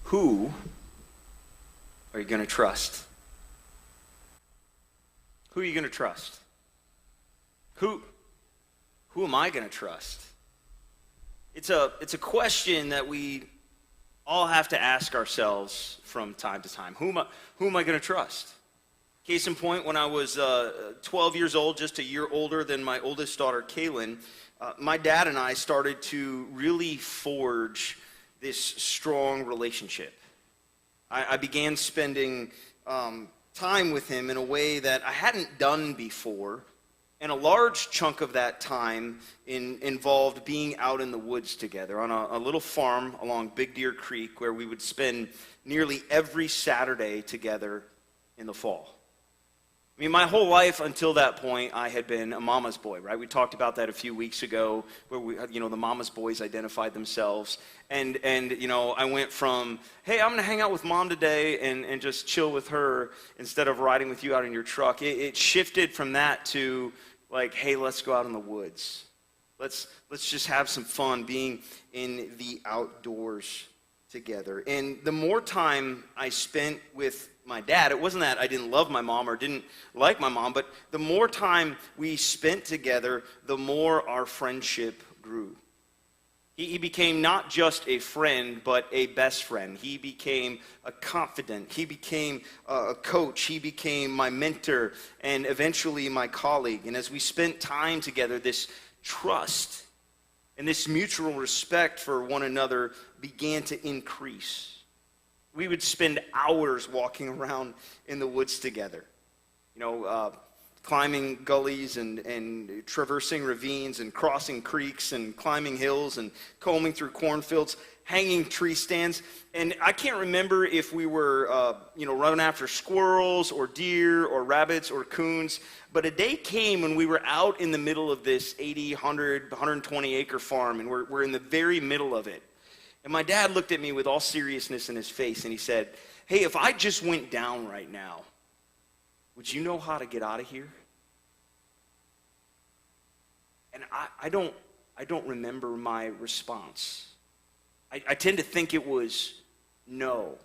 Who are you going to trust? Who are you going to trust? Who am I going to trust? It's a question that we all have to ask ourselves from time to time. Who am I going to trust? Case in point, when I was 12 years old, just a year older than my oldest daughter, Kaylin, my dad and I started to really forge this strong relationship. I began spending time with him in a way that I hadn't done before, and a large chunk of that time involved being out in the woods together on a little farm along Big Deer Creek, where we would spend nearly every Saturday together in the fall. I mean, my whole life until that point, I had been a mama's boy, right? We talked about that a few weeks ago, where the mama's boys identified themselves. And I went from, hey, I'm going to hang out with mom today and just chill with her instead of riding with you out in your truck. It shifted from that to, like, hey, let's go out in the woods. Let's just have some fun being in the outdoors together. And the more time I spent with my dad, it wasn't that I didn't love my mom or didn't like my mom, but the more time we spent together, the more our friendship grew. He became not just a friend, but a best friend. He became a confidant. He became a coach. He became my mentor and eventually my colleague. And as we spent time together, this trust and this mutual respect for one another began to increase. We would spend hours walking around in the woods together, climbing gullies and traversing ravines and crossing creeks and climbing hills and combing through cornfields, hanging tree stands. And I can't remember if we were, running after squirrels or deer or rabbits or coons, but a day came when we were out in the middle of this 80, 100, 120 acre farm, and we're in the very middle of it. And my dad looked at me with all seriousness in his face, and he said, hey, if I just went down right now, would you know how to get out of here? And I don't remember my response. I tend to think it was no.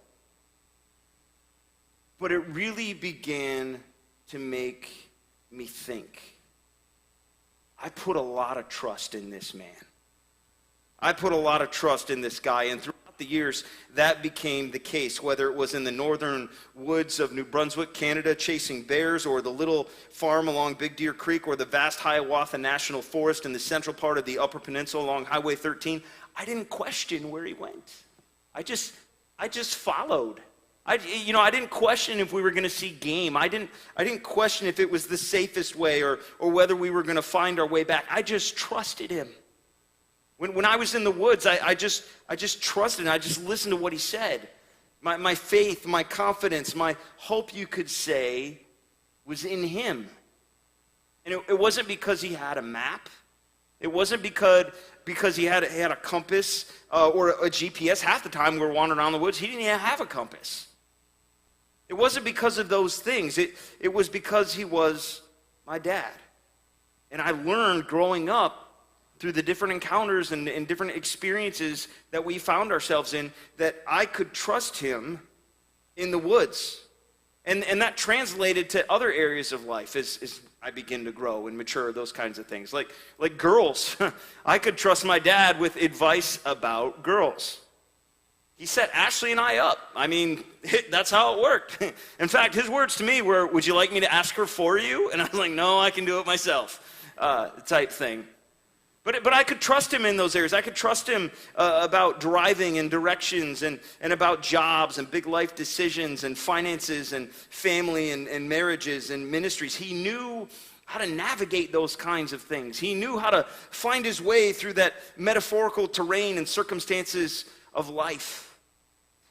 But it really began to make me think. I put a lot of trust in this man. I put a lot of trust in this guy, and throughout the years, that became the case, whether it was in the northern woods of New Brunswick, Canada, chasing bears, or the little farm along Big Deer Creek, or the vast Hiawatha National Forest in the central part of the Upper Peninsula along Highway 13. I didn't question where he went. I just followed. I didn't question if we were going to see game. I didn't question if it was the safest way or whether we were going to find our way back. I just trusted him. When I was in the woods, I just trusted him. I just listened to what he said. My faith, my confidence, my hope, you could say, was in him. And it wasn't because he had a map. It wasn't because he had a compass or a GPS. Half the time we were wandering around the woods, he didn't even have a compass. It wasn't because of those things. It was because he was my dad. And I learned growing up through the different encounters and different experiences that we found ourselves in, that I could trust him in the woods. And that translated to other areas of life as I begin to grow and mature, those kinds of things. Like girls. I could trust my dad with advice about girls. He set Ashley and I up. I mean, that's how it worked. In fact, his words to me were, would you like me to ask her for you? And I was like, no, I can do it myself, type thing. But I could trust him in those areas. I could trust him about driving and directions and about jobs and big life decisions and finances and family and marriages and ministries. He knew how to navigate those kinds of things. He knew how to find his way through that metaphorical terrain and circumstances of life.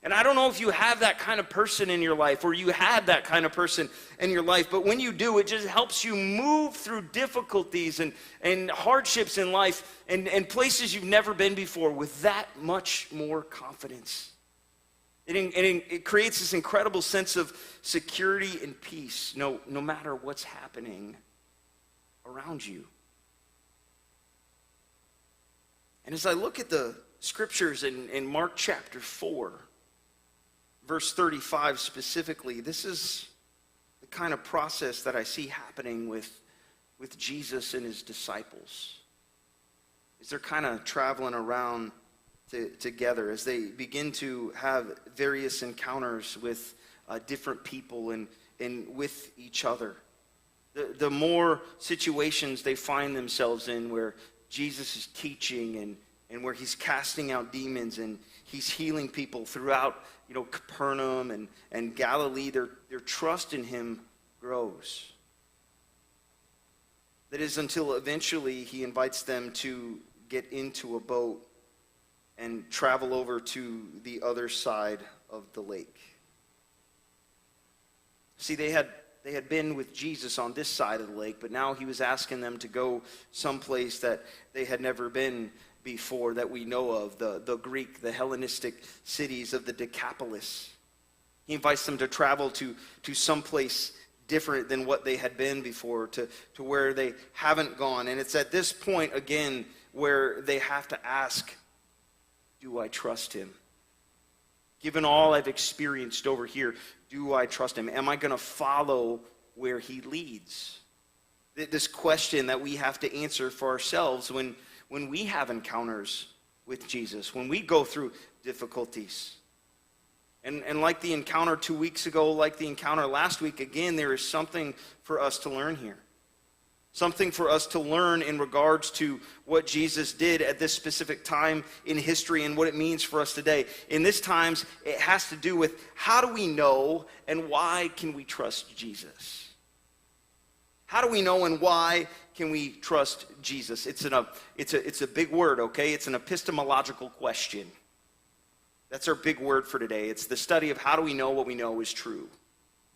And I don't know if you have that kind of person in your life or you had that kind of person in your life, but when you do, it just helps you move through difficulties and hardships in life and places you've never been before with that much more confidence. It creates this incredible sense of security and peace no matter what's happening around you. And as I look at the scriptures in Mark chapter 4, verse 35 specifically, this is the kind of process that I see happening with Jesus and his disciples. As they're kind of traveling around together, as they begin to have various encounters with different people and with each other. The more situations they find themselves in where Jesus is teaching and where he's casting out demons and he's healing people throughout, Capernaum and Galilee, their trust in him grows. That is until eventually he invites them to get into a boat and travel over to the other side of the lake. See, they had been with Jesus on this side of the lake, but now he was asking them to go someplace that they had never been before that we know of, the Greek, the Hellenistic cities of the Decapolis. He invites them to travel to someplace different than what they had been before, to where they haven't gone. And it's at this point, again, where they have to ask, do I trust him? Given all I've experienced over here, do I trust him? Am I going to follow where he leads? This question that we have to answer for ourselves when we have encounters with Jesus, when we go through difficulties. And like the encounter 2 weeks ago, like the encounter last week, again, there is something for us to learn here. Something for us to learn in regards to what Jesus did at this specific time in history and what it means for us today. In this times, it has to do with how do we know and why can we trust Jesus? How do we know and why can we trust Jesus? It's a big word, okay? It's an epistemological question. That's our big word for today. It's the study of how do we know what we know is true.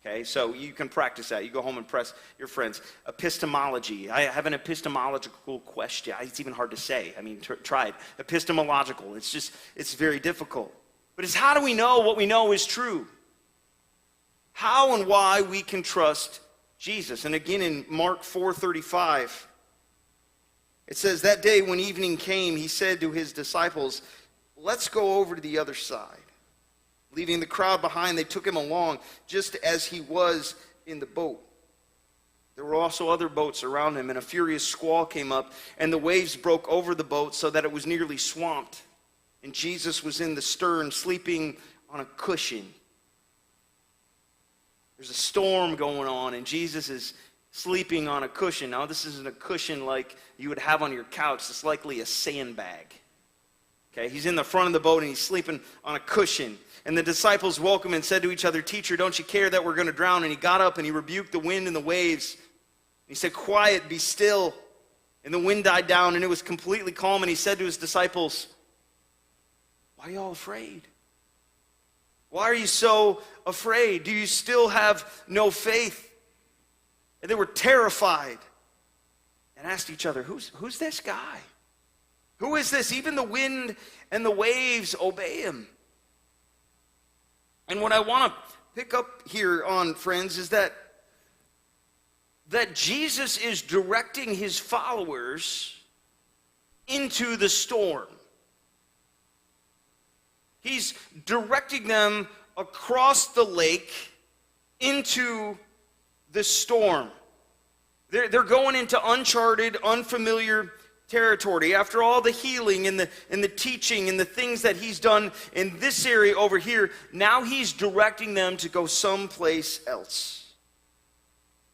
Okay, so you can practice that. You go home and press your friends. Epistemology. I have an epistemological question. It's even hard to say. Try it. Epistemological. It's very difficult. But it's how do we know what we know is true? How and why we can trust Jesus. And again in Mark 4:35, it says, that day when evening came, he said to his disciples, let's go over to the other side. Leaving the crowd behind, they took him along, just as he was in the boat. There were also other boats around him, and a furious squall came up, and the waves broke over the boat so that it was nearly swamped. And Jesus was in the stern, sleeping on a cushion. There's a storm going on, and Jesus is sleeping on a cushion. Now, this isn't a cushion like you would have on your couch. It's likely a sandbag. Okay, he's in the front of the boat, and he's sleeping on a cushion. And the disciples woke him and said to each other, Teacher, don't you care that we're going to drown? And he got up and he rebuked the wind and the waves. He said, Quiet, be still. And the wind died down and it was completely calm. And he said to his disciples, Why are you all afraid? Why are you so afraid? Do you still have no faith? And they were terrified and asked each other, Who's this guy? Who is this? Even the wind and the waves obey him. And what I want to pick up here on, friends, is that Jesus is directing his followers into the storm. He's directing them across the lake into the storm. They're going into uncharted, unfamiliar territory. After all the healing and the teaching and the things that he's done in this area over here, now he's directing them to go someplace else.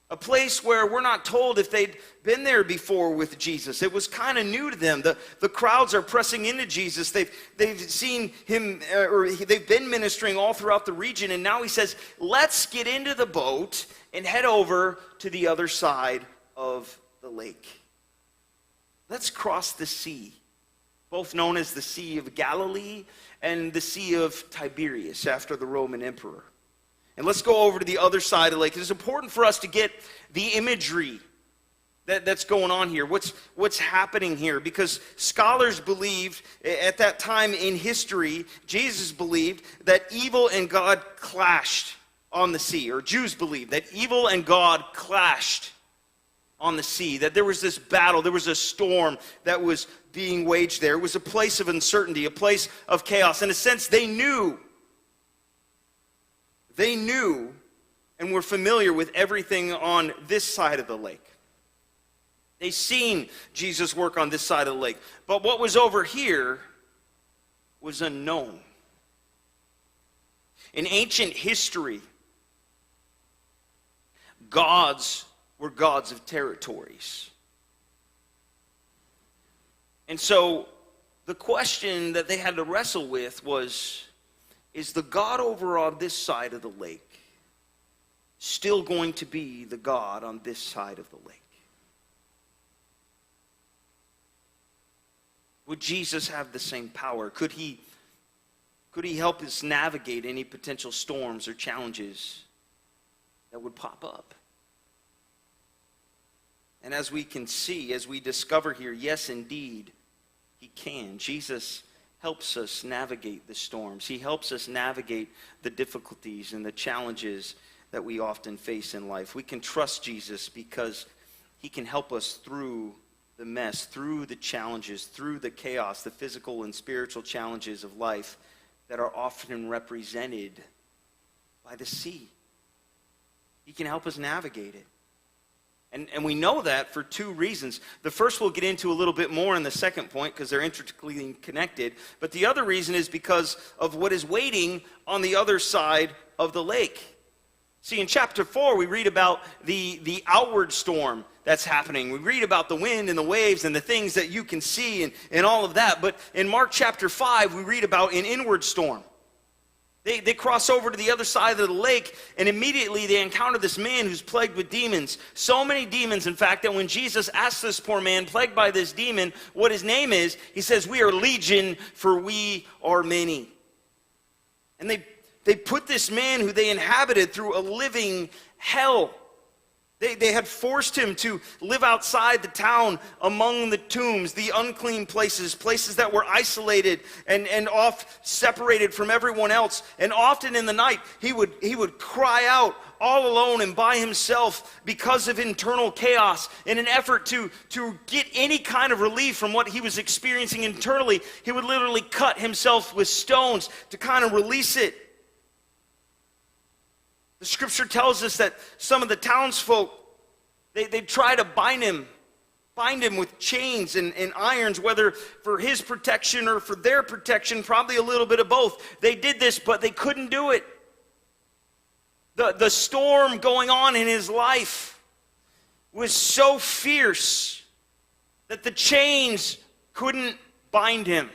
A place where we're not told if they'd been there before with Jesus. It was kind of new to them. The crowds are pressing into Jesus. They've seen him, or they've been ministering all throughout the region, and now he says, let's get into the boat and head over to the other side of the lake. Let's cross the sea, both known as the Sea of Galilee and the Sea of Tiberias after the Roman emperor. And let's go over to the other side of the lake. It's important for us to get the imagery that's going on here, what's happening here, because scholars believed at that time in history, Jesus believed that evil and God clashed on the sea, or Jews believed that evil and God clashed on the sea, that there was this battle, there was a storm that was being waged there. It was a place of uncertainty, a place of chaos. In a sense, they knew They knew and were familiar with everything on this side of the lake. They seen Jesus work on this side of the lake. But what was over here was unknown. In ancient history, gods were gods of territories. And so the question that they had to wrestle with was, is the God over on this side of the lake still going to be the God on this side of the lake? Would Jesus have the same power? Could he help us navigate any potential storms or challenges that would pop up? And as we can see, as we discover here, yes, indeed, he can. Jesus helps us navigate the storms. He helps us navigate the difficulties and the challenges that we often face in life. We can trust Jesus because he can help us through the mess, through the challenges, through the chaos, the physical and spiritual challenges of life that are often represented by the sea. He can help us navigate it. And we know that for two reasons. The first we'll get into a little bit more in the second point because they're intricately connected. But the other reason is because of what is waiting on the other side of the lake. See, in chapter 4, we read about the outward storm that's happening. We read about the wind and the waves and the things that you can see and all of that. But in Mark chapter 5, we read about an inward storm. They cross over to the other side of the lake, and immediately they encounter this man who's plagued with demons. So many demons, in fact, that when Jesus asks this poor man plagued by this demon what his name is, he says, "We are legion, for we are many." And they put this man who they inhabited through a living hell. They had forced him to live outside the town among the tombs, the unclean places, places that were isolated and off separated from everyone else. And often in the night, he would cry out all alone and by himself because of internal chaos. In an effort to get any kind of relief from what he was experiencing internally, he would literally cut himself with stones to kind of release it. The scripture tells us that some of the townsfolk, they try to bind him with chains and irons, whether for his protection or for their protection, probably a little bit of both. They did this, but they couldn't do it. The storm going on in his life was so fierce that the chains couldn't bind him.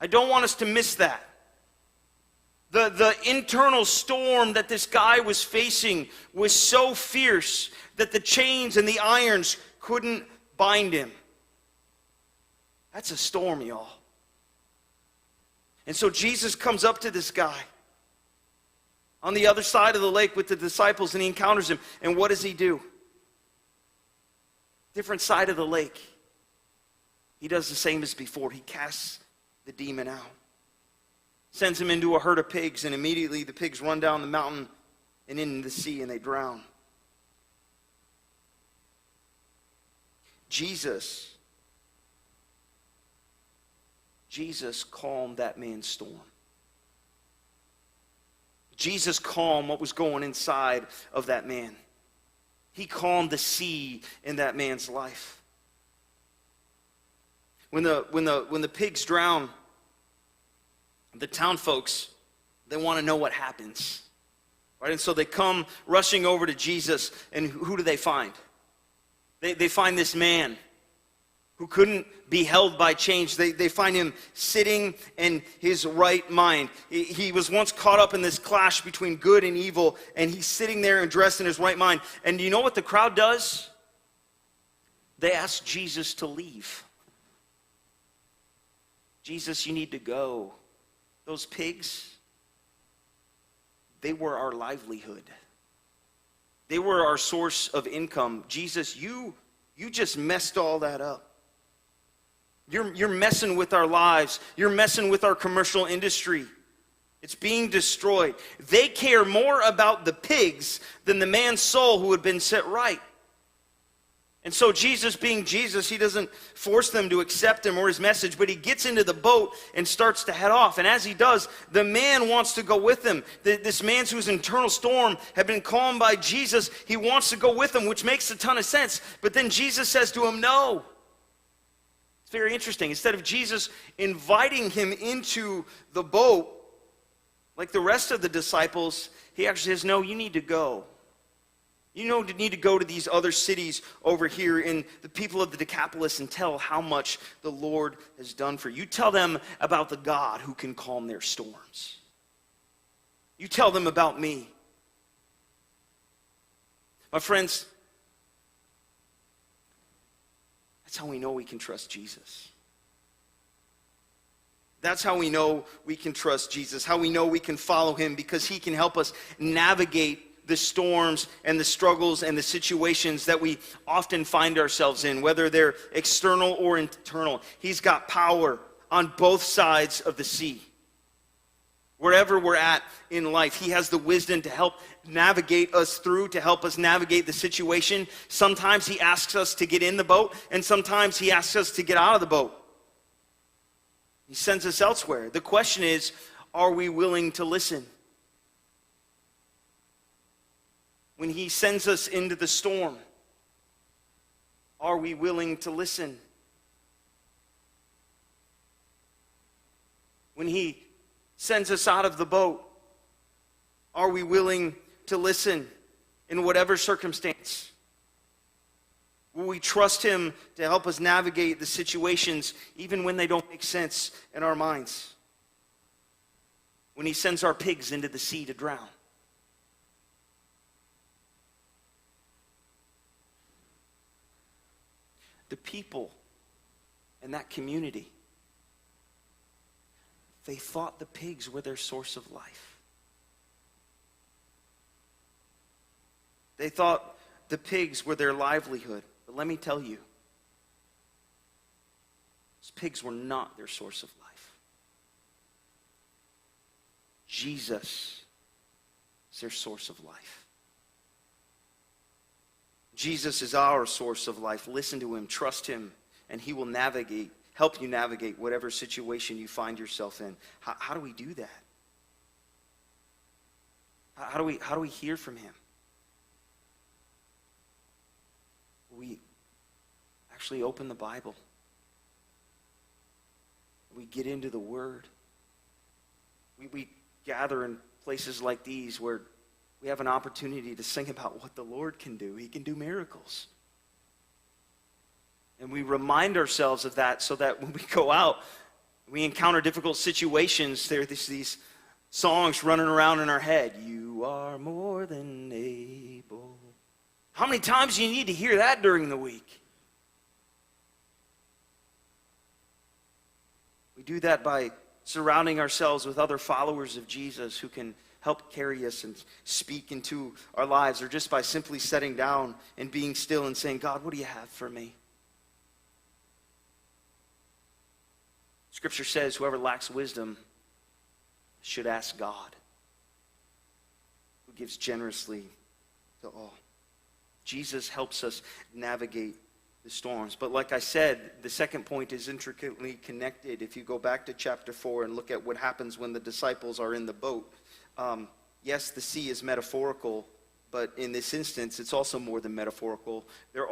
I don't want us to miss that. The internal storm that this guy was facing was so fierce that the chains and the irons couldn't bind him. That's a storm, y'all. And so Jesus comes up to this guy on the other side of the lake with the disciples, and he encounters him. And what does he do? Different side of the lake. He does the same as before. He casts the demon out. Sends him into a herd of pigs, and immediately the pigs run down the mountain and into the sea, and they drown. Jesus calmed that man's storm. Jesus calmed what was going inside of that man. He calmed the sea in that man's life. When the pigs drown, the town folks, they want to know what happens, right? And so they come rushing over to Jesus, and who do they find? They find this man who couldn't be held by chains. They find him sitting in his right mind. He was once caught up in this clash between good and evil, and he's sitting there and dressed in his right mind. And do you know what the crowd does? They ask Jesus to leave. Jesus, you need to go. Those pigs, they were our livelihood. They were our source of income. Jesus, you just messed all that up. You're messing with our lives. You're messing with our commercial industry. It's being destroyed. They care more about the pigs than the man's soul who had been set right. And so Jesus, being Jesus, he doesn't force them to accept him or his message, but he gets into the boat and starts to head off. And as he does, the man wants to go with him. This man whose internal storm had been calmed by Jesus, he wants to go with him, which makes a ton of sense. But then Jesus says to him, no. It's very interesting. Instead of Jesus inviting him into the boat, like the rest of the disciples, he actually says, no, you need to go. You need to go to these other cities over here in the people of the Decapolis and tell how much the Lord has done for you. You tell them about the God who can calm their storms. You tell them about me. My friends, that's how we know we can trust Jesus. That's how we know we can trust Jesus, how we know we can follow him, because he can help us navigate the storms and the struggles and the situations that we often find ourselves in, whether they're external or internal. He's got power on both sides of the sea. Wherever we're at in life, he has the wisdom to help navigate us through, to help us navigate the situation. Sometimes he asks us to get in the boat, and sometimes he asks us to get out of the boat. He sends us elsewhere. The question is, are we willing to listen? When he sends us into the storm, are we willing to listen? When he sends us out of the boat, are we willing to listen in whatever circumstance? Will we trust him to help us navigate the situations even when they don't make sense in our minds? When he sends our pigs into the sea to drown? The people in that community, they thought the pigs were their source of life. They thought the pigs were their livelihood. But let me tell you, those pigs were not their source of life. Jesus is their source of life. Jesus is our source of life. Listen to him, trust him, and he will help you navigate whatever situation you find yourself in. How do we do that? How do we hear from him? We actually open the Bible. We get into the Word. We gather in places like these where we have an opportunity to sing about what the Lord can do. He can do miracles. And we remind ourselves of that so that when we go out, we encounter difficult situations. There are these songs running around in our head. You are more than able. How many times do you need to hear that during the week? We do that by surrounding ourselves with other followers of Jesus who can help carry us and speak into our lives, or just by simply sitting down and being still and saying, God, what do you have for me? Scripture says whoever lacks wisdom should ask God, who gives generously to all. Jesus helps us navigate the storms. But like I said, the second point is intricately connected. If you go back to chapter 4 and look at what happens when the disciples are in the boat, yes, the sea is metaphorical, but in this instance, it's also more than metaphorical. There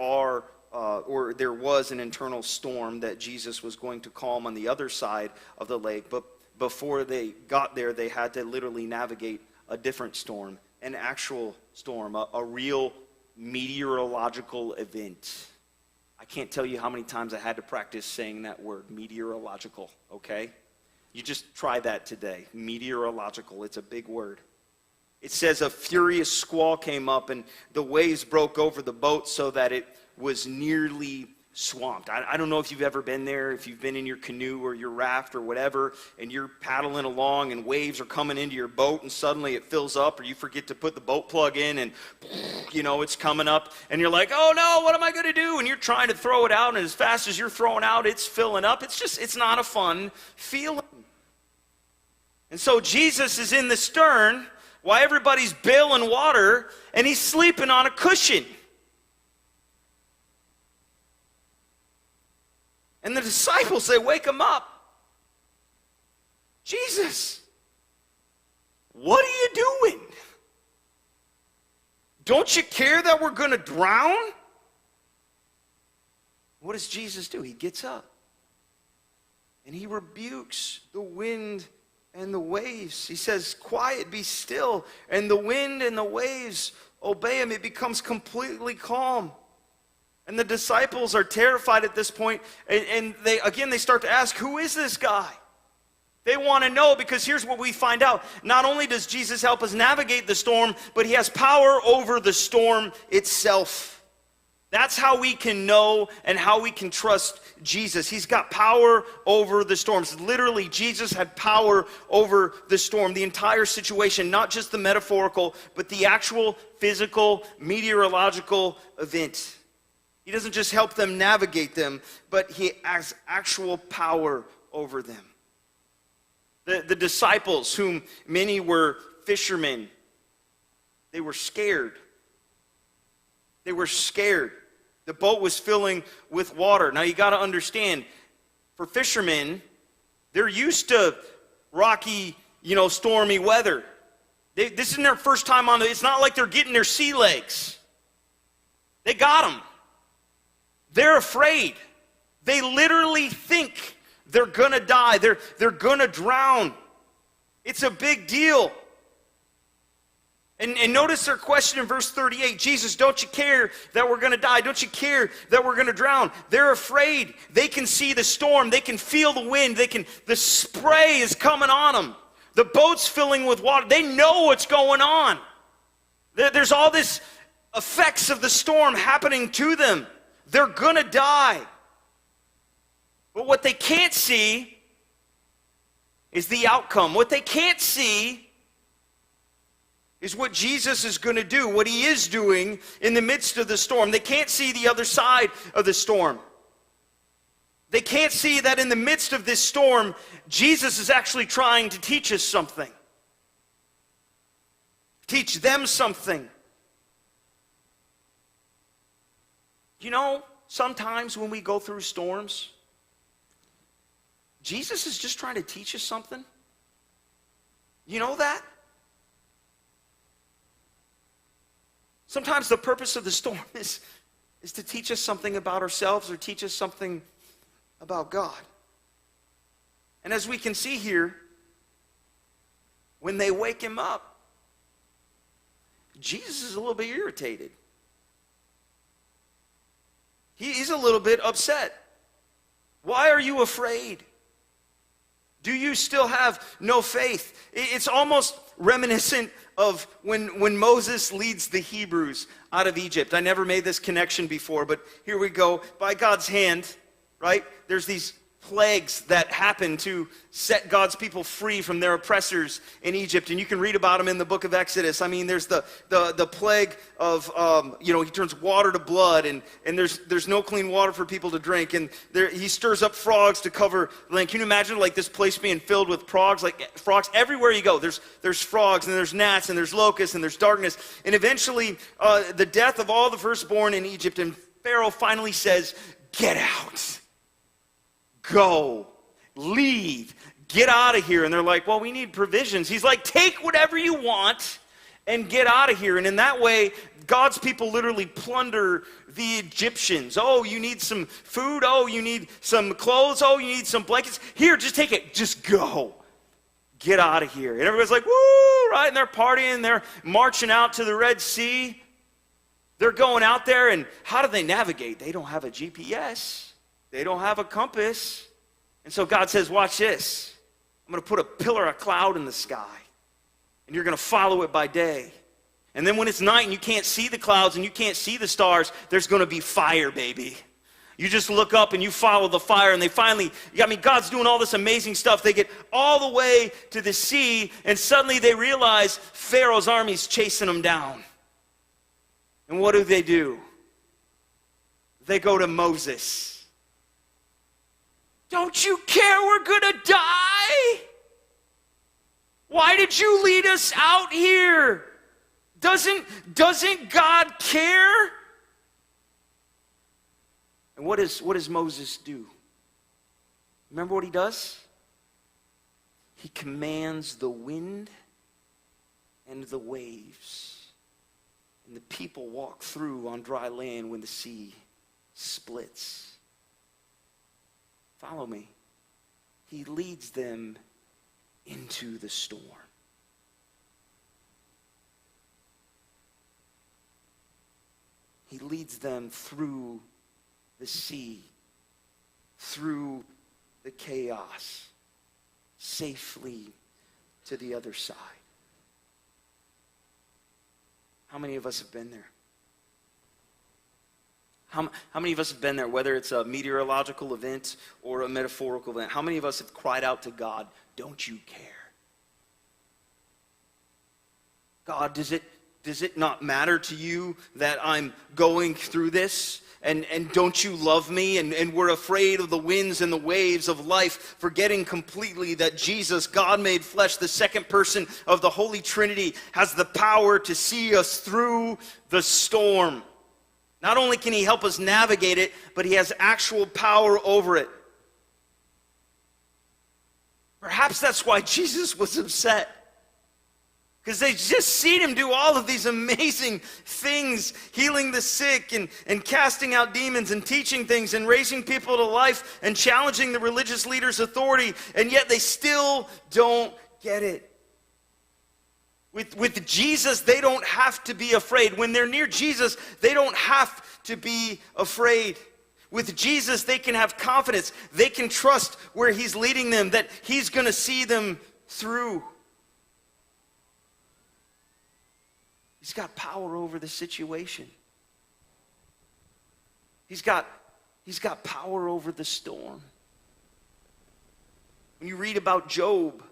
was an internal storm that Jesus was going to calm on the other side of the lake, but before they got there, they had to literally navigate a different storm, an actual storm, a real meteorological event. I can't tell you how many times I had to practice saying that word, meteorological, okay? You just try that today. Meteorological, it's a big word. It says a furious squall came up and the waves broke over the boat so that it was nearly swamped. I don't know if you've ever been there, if you've been in your canoe or your raft or whatever, and you're paddling along and waves are coming into your boat and suddenly it fills up, or you forget to put the boat plug in and, it's coming up and you're like, oh no, what am I going to do? And you're trying to throw it out, and as fast as you're throwing out, it's filling up. It's not a fun feeling. And so Jesus is in the stern while everybody's bailing water, and he's sleeping on a cushion. And the disciples, they wake him up. Jesus, what are you doing? Don't you care that we're going to drown? What does Jesus do? He gets up and he rebukes the wind and the waves. He says, quiet, be still. And the wind and the waves obey him. It becomes completely calm. And the disciples are terrified at this point. And they start to ask, who is this guy? They want to know, because here's what we find out. Not only does Jesus help us navigate the storm, but he has power over the storm itself. That's how we can know and how we can trust Jesus. He's got power over the storms. Literally, Jesus had power over the storm, the entire situation, not just the metaphorical, but the actual physical, meteorological event. He doesn't just help them navigate them, but he has actual power over them. The disciples, whom many were fishermen, they were scared. They were scared. The boat was filling with water. Now you got to understand, for fishermen, they're used to rocky, stormy weather. This isn't their first time on it's not like they're getting their sea legs. They got them. They're afraid. They literally think they're going to die. They're going to drown. It's a big deal. And notice their question in verse 38. Jesus, don't you care that we're going to die? Don't you care that we're going to drown? They're afraid. They can see the storm. They can feel the wind. The spray is coming on them. The boat's filling with water. They know what's going on. There's all this effects of the storm happening to them. They're going to die. But what they can't see is the outcome. What they can't see is what Jesus is going to do, what he is doing in the midst of the storm. They can't see the other side of the storm. They can't see that in the midst of this storm, Jesus is actually trying to teach us something. Teach them something. Sometimes when we go through storms, Jesus is just trying to teach us something. You know that? Sometimes the purpose of the storm is to teach us something about ourselves or teach us something about God. And as we can see here, when they wake him up, Jesus is a little bit irritated. He's a little bit upset. Why are you afraid? Do you still have no faith? It's almost reminiscent of when Moses leads the Hebrews out of Egypt. I never made this connection before, but here we go. By God's hand, right? There's these plagues that happen to set God's people free from their oppressors in Egypt. And you can read about them in the book of Exodus. I mean, there's the plague of, he turns water to blood, and there's no clean water for people to drink. And he stirs up frogs to cover land. Can you imagine like this place being filled with frogs? Like frogs everywhere you go. There's frogs, and there's gnats, and there's locusts, and there's darkness. And eventually, the death of all the firstborn in Egypt. And Pharaoh finally says, get out. Go, leave, get out of here. And they're like, well, we need provisions. He's like, take whatever you want and get out of here. And in that way, God's people literally plunder the Egyptians. Oh, you need some food? Oh, you need some clothes? Oh, you need some blankets? Here, just take it. Just go. Get out of here. And everybody's like, woo, right? And they're partying. They're marching out to the Red Sea. They're going out there, and how do they navigate? They don't have a GPS. They don't have a compass. And so God says, watch this. I'm going to put a pillar of cloud in the sky, and you're going to follow it by day. And then when it's night and you can't see the clouds and you can't see the stars, there's going to be fire, baby. You just look up and you follow the fire, and they finally, God's doing all this amazing stuff. They get all the way to the sea, and suddenly they realize Pharaoh's army's chasing them down. And what do? They go to Moses. Don't you care we're going to die? Why did you lead us out here? Doesn't God care? And what does Moses do? Remember what he does? He commands the wind and the waves. And the people walk through on dry land when the sea splits. Follow me. He leads them into the storm. He leads them through the sea, through the chaos, safely to the other side. How many of us have been there? How many of us have been there, whether it's a meteorological event or a metaphorical event? How many of us have cried out to God, don't you care? God, does it not matter to you that I'm going through this? And don't you love me? And we're afraid of the winds and the waves of life, forgetting completely that Jesus, God made flesh, the second person of the Holy Trinity, has the power to see us through the storm. Not only can he help us navigate it, but he has actual power over it. Perhaps that's why Jesus was upset. Because they just seen him do all of these amazing things, healing the sick and casting out demons and teaching things and raising people to life and challenging the religious leaders' authority, and yet they still don't get it. With Jesus, they don't have to be afraid. When they're near Jesus, they don't have to be afraid. With Jesus, they can have confidence. They can trust where he's leading them, that he's going to see them through. He's got power over the situation. He's got power over the storm. When you read about Job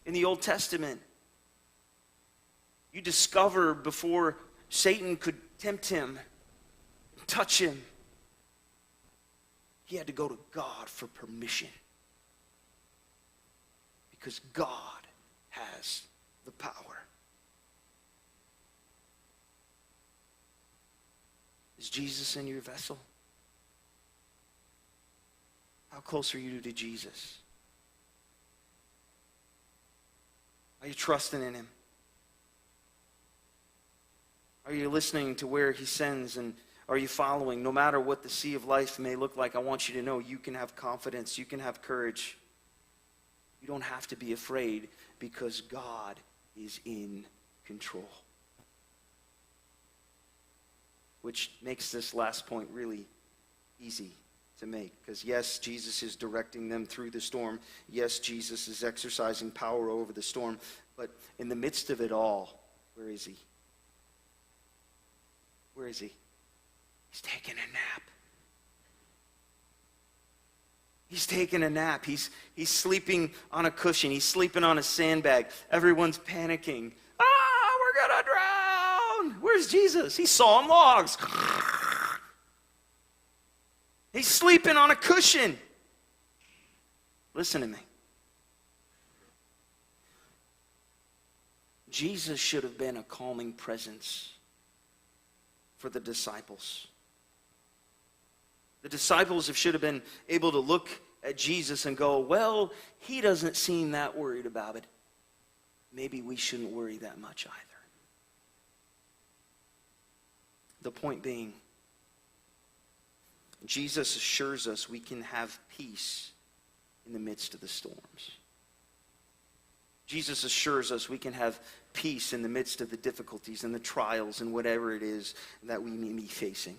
in the Old Testament, you discover before Satan could tempt him, touch him, he had to go to God for permission. Because God has the power. Is Jesus in your vessel? How close are you to Jesus? Are you trusting in him? Are you listening to where he sends, and are you following? No matter what the sea of life may look like, I want you to know you can have confidence, you can have courage. You don't have to be afraid because God is in control. Which makes this last point really easy to make. Because yes, Jesus is directing them through the storm. Yes, Jesus is exercising power over the storm. But in the midst of it all, where is he? Where is he? He's taking a nap. He's taking a nap. He's sleeping on a cushion. He's sleeping on a sandbag. Everyone's panicking. We're going to drown. Where's Jesus? He's sawing logs. He's sleeping on a cushion. Listen to me. Jesus should have been a calming presence for the disciples. The disciples should have been able to look at Jesus and go, well, he doesn't seem that worried about it. Maybe we shouldn't worry that much either. The point being, Jesus assures us we can have peace in the midst of the storms. Jesus assures us we can have peace in the midst of the difficulties and the trials and whatever it is that we may be facing.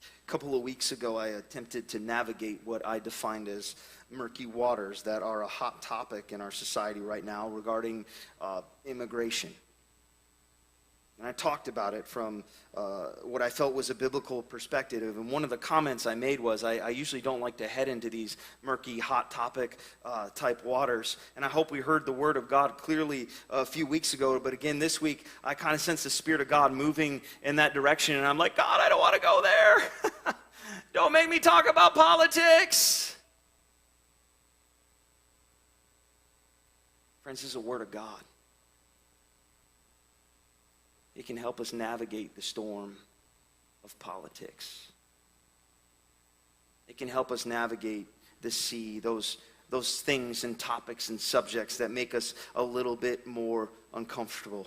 A couple of weeks ago, I attempted to navigate what I defined as murky waters that are a hot topic in our society right now regarding immigration. And I talked about it from what I felt was a biblical perspective. And one of the comments I made was, I usually don't like to head into these murky, hot topic type waters. And I hope we heard the word of God clearly a few weeks ago. But again, this week, I kind of sense the Spirit of God moving in that direction. And I'm like, God, I don't want to go there. Don't make me talk about politics. Friends, this is a word of God. It can help us navigate the storm of politics. It can help us navigate the sea, those things and topics and subjects that make us a little bit more uncomfortable.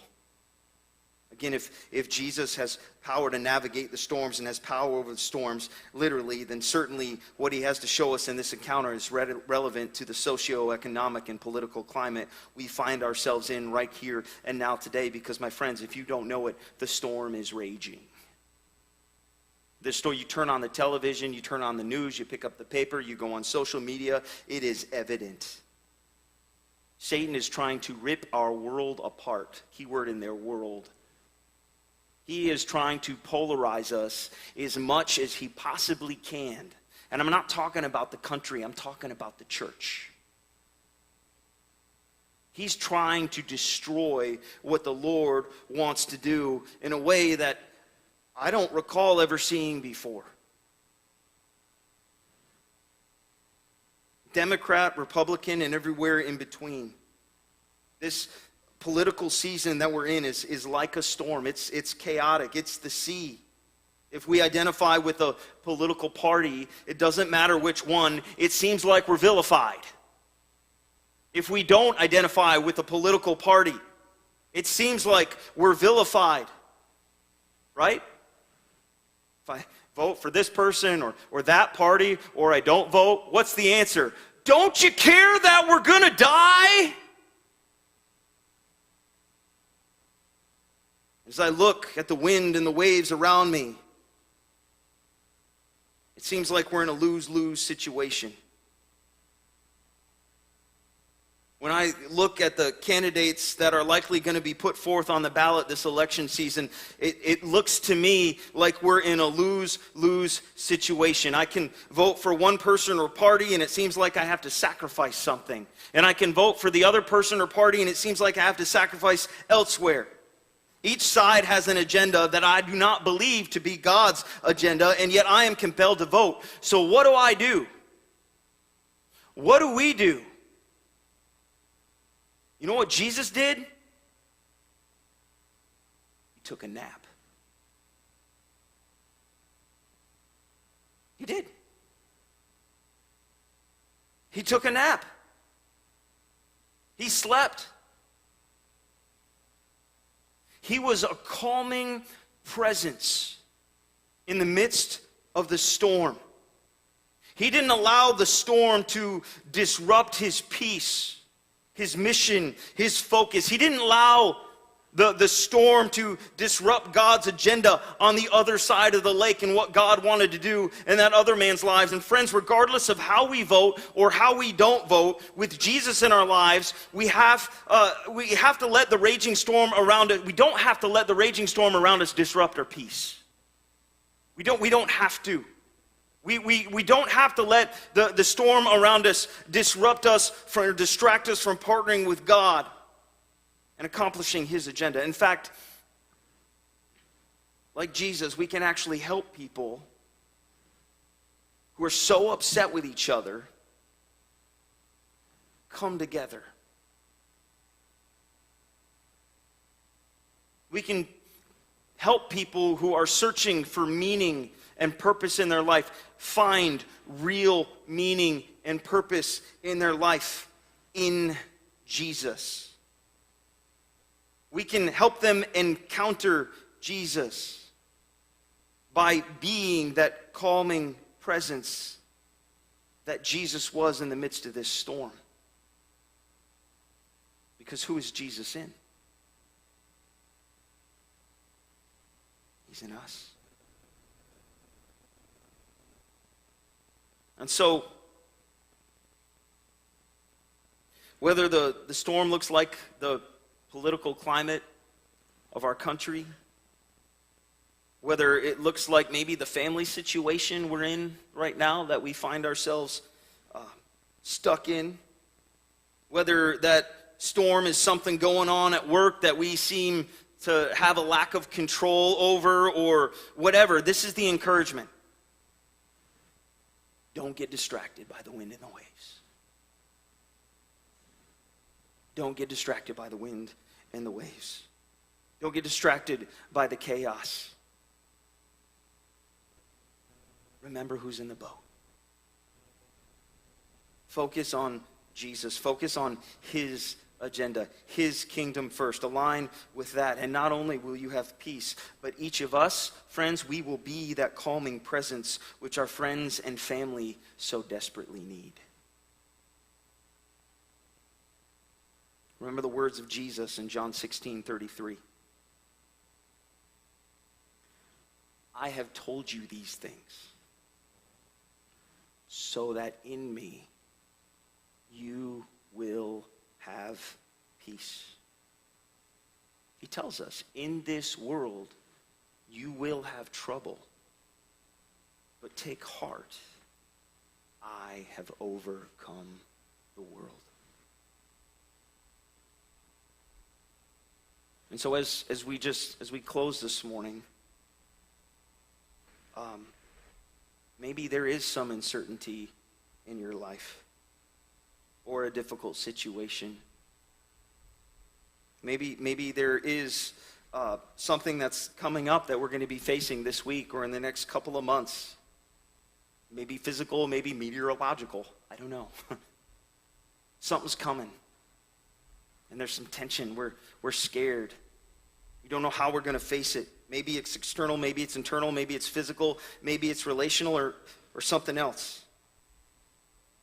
Again, if Jesus has power to navigate the storms and has power over the storms, literally, then certainly what he has to show us in this encounter is relevant to the socioeconomic and political climate we find ourselves in right here and now today. Because, my friends, if you don't know it, the storm is raging. The story, you turn on the television, you turn on the news, you pick up the paper, you go on social media, it is evident. Satan is trying to rip our world apart. Keyword in there, world. He is trying to polarize us as much as he possibly can. And I'm not talking about the country, I'm talking about the church. He's trying to destroy what the Lord wants to do in a way that I don't recall ever seeing before. Democrat, Republican, and everywhere in between. This political season that we're in is like a storm. It's chaotic. It's the sea. If we identify with a political party, it doesn't matter which one, it seems like we're vilified. If we don't identify with a political party, it seems like we're vilified. Right? If I vote for this person or that party, or I don't vote, what's the answer? Don't you care that we're going to die? As I look at the wind and the waves around me, it seems like we're in a lose-lose situation. When I look at the candidates that are likely going to be put forth on the ballot this election season, it looks to me like we're in a lose-lose situation. I can vote for one person or party, and it seems like I have to sacrifice something. And I can vote for the other person or party, and it seems like I have to sacrifice elsewhere. Each side has an agenda that I do not believe to be God's agenda, and yet I am compelled to vote. So what do I do? What do we do? You know what Jesus did? He took a nap. He did. He took a nap. He slept. He was a calming presence in the midst of the storm. He didn't allow the storm to disrupt his peace, his mission, his focus. He didn't allow the storm to disrupt God's agenda on the other side of the lake and what God wanted to do in that other man's lives. And friends, regardless of how we vote or how we don't vote, with Jesus in our lives, we have to let the raging storm around us. We don't have to let the raging storm around us disrupt our peace. We don't have to. We don't have to let the storm around us disrupt us or distract us from partnering with God and accomplishing his agenda. In fact, like Jesus, we can actually help people who are so upset with each other come together. We can help people who are searching for meaning and purpose in their life find real meaning and purpose in their life in Jesus. We can help them encounter Jesus by being that calming presence that Jesus was in the midst of this storm. Because who is Jesus in? He's in us. And so, whether the storm looks like the political climate of our country, whether it looks like maybe the family situation we're in right now that we find ourselves stuck in, whether that storm is something going on at work that we seem to have a lack of control over, or whatever, this is the encouragement. Don't get distracted by the wind and the waves. Don't get distracted by the wind and the waves. Don't get distracted by the chaos. Remember who's in the boat. Focus on Jesus. Focus on his agenda, his kingdom first. Align with that. And not only will you have peace, but each of us, friends, we will be that calming presence which our friends and family so desperately need. Remember the words of Jesus in John 16:33. I have told you these things so that in me you will have peace. He tells us, in this world you will have trouble, but take heart. I have overcome the world. And so as we close this morning, maybe there is some uncertainty in your life or a difficult situation. Maybe there is something that's coming up that we're going to be facing this week or in the next couple of months. Maybe physical, maybe meteorological. I don't know. Something's coming. And there's some tension. We're scared. We don't know how we're going to face it. Maybe it's external, maybe it's internal, maybe it's physical, maybe it's relational or something else.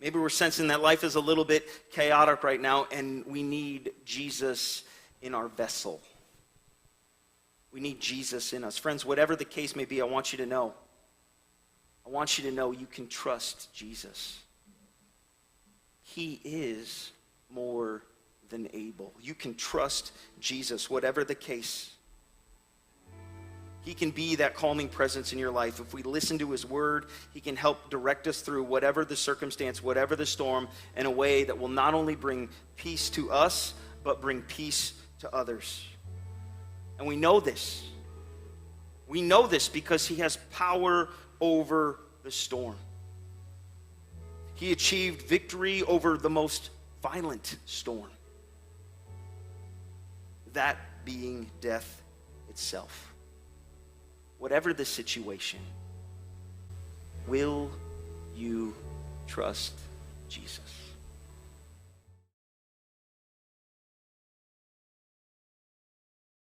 Maybe we're sensing that life is a little bit chaotic right now and we need Jesus in our vessel. We need Jesus in us. Friends, whatever the case may be, I want you to know you can trust Jesus. He is more than able. You can trust Jesus, whatever the case. He can be that calming presence in your life. If we listen to his word, he can help direct us through whatever the circumstance, whatever the storm, in a way that will not only bring peace to us, but bring peace to others. And we know this. We know this because he has power over the storm. He achieved victory over the most violent storm, that being death itself. Whatever the situation, will you trust Jesus?